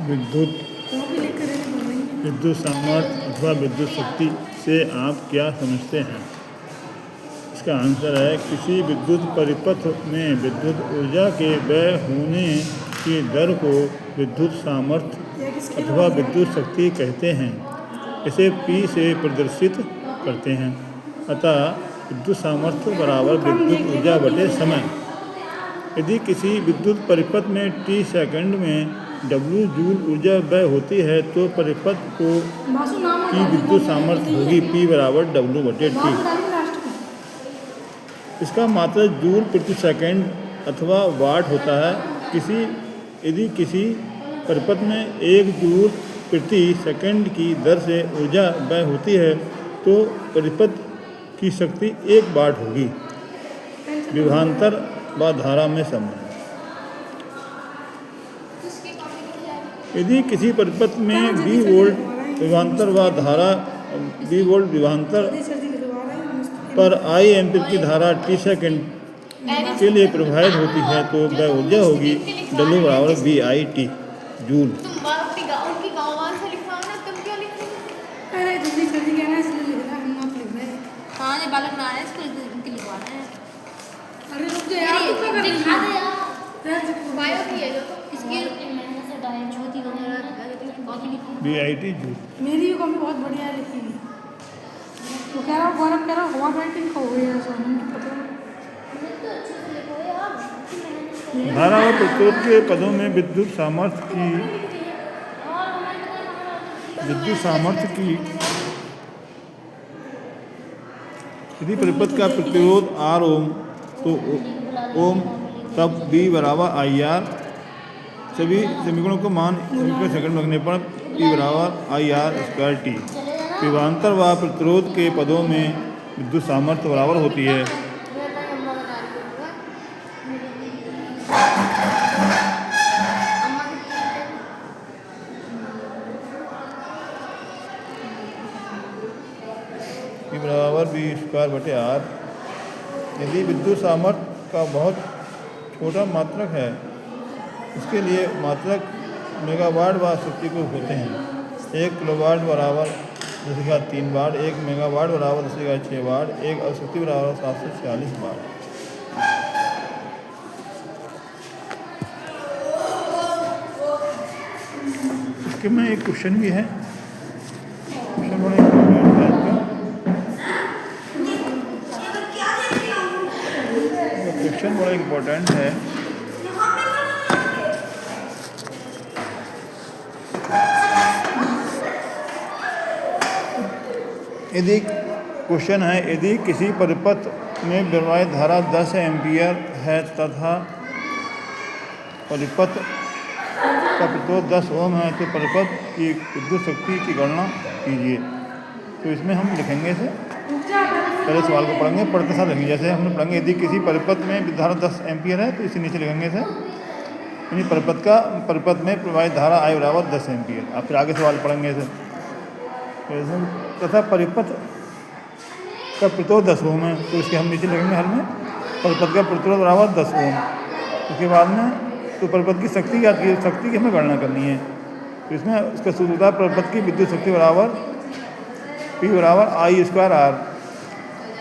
विद्युत विद्युत सामर्थ्य अथवा विद्युत शक्ति से आप क्या समझते हैं? इसका आंसर है किसी विद्युत परिपथ में विद्युत ऊर्जा के व्यय होने की दर को विद्युत सामर्थ्य अथवा विद्युत शक्ति कहते हैं। इसे P से प्रदर्शित करते हैं। अतः विद्युत सामर्थ्य बराबर विद्युत ऊर्जा बटे समय। यदि किसी विद्युत परिपथ में T सेकंड में W जूल ऊर्जा व्यय होती है तो परिपथ की विद्युत सामर्थ्य होगी P बराबर W बटे T। इसका मात्रक जूल प्रति सेकंड अथवा वाट होता है। यदि किसी परिपथ में 1 जूल प्रति सेकंड की दर से ऊर्जा व्यय होती है तो परिपथ की शक्ति 1 वाट होगी। विभवांतर व धारा में संबंध। यदि किसी परिपथ में 20 वोल्ट विभवांतर व धारा 20 वोल्ट विभवांतर पर I एम्पीयर की धारा T सेकंड के लिए प्रवाहित होती है तो वह ऊर्जा होगी W बराबर VIT जूल। VIT joule. मेरी कॉपी बहुत बढ़िया लिखी है। तो कह रहा हूँ हवा राइटिंग हो गई है धारा और प्रतिरोध के पदों में विद्युत सामर्थ्य की यदि परिपथ का प्रतिरोध R ओम तो ओम तब V बराबर IR। सभी समीकरणों को मान सेकंड रखने पर P बराबर IR² T। विभवांतर व प्रतिरोध के पदों में विद्युत सामर्थ्य बराबर होती है P बराबर V² बटे R। यदि विद्युत सामर्थ्य का बहुत छोटा मात्रक है इसके लिए मात्रक मेगावाट व शक्ति को होते हैं। 1 किलोवाट बराबर 10⁻³ वाट, 1 मेगावाट बराबर 10⁻6 वाट, 1 शक्ति बराबर 746 वाट। इसके में एक क्वेश्चन भी है। क्वेश्चन बड़ा इम्पोर्टेंट है। क्वेश्चन बड़ा इम्पोर्टेंट है। यदि क्वेश्चन है यदि किसी परिपथ में प्रवाहित धारा 10 एम्पीयर है तथा परिपथ का प्रतिरोध 10 ओम है तो परिपथ की विद्युत शक्ति की गणना कीजिए। तो इसमें हम लिखेंगे से पहले सवाल को पढ़ेंगे पढ़ते साथ लिखेंगे। जैसे हमने पढ़ेंगे यदि किसी परिपथ में धारा 10 एम्पीयर है तो इसे नीचे लिखेंगे से यानी परिपथ में प्रवाहित धारा I बराबर 10 एम्पीयर। आप फिर आगे सवाल पढ़ेंगे से तथा परिपथ का प्रतिरोध 10 ओम है तो इसके हम नीचे लिखेंगे हल में परिपथ का प्रतिरोध बराबर 10 ओम। उसके बाद में तो परिपथ की शक्ति क्या आती है, शक्ति की हमें गणना करनी है। तो इसमें इसका सूत्र होता है परिपथ की विद्युत शक्ति बराबर P बराबर I²R।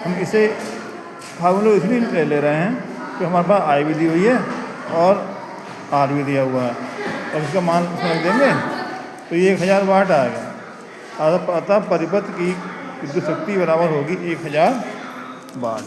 हम इसे फार्मूला इसलिए ले रहे हैं कि हमारे पास I भी दी हुई है और R भी दिया हुआ है और इसका मान उसमें रख देंगे तो ये 1000 वाट आएगा। अतः परिपथ की विद्युत शक्ति बराबर होगी 1000 वाट।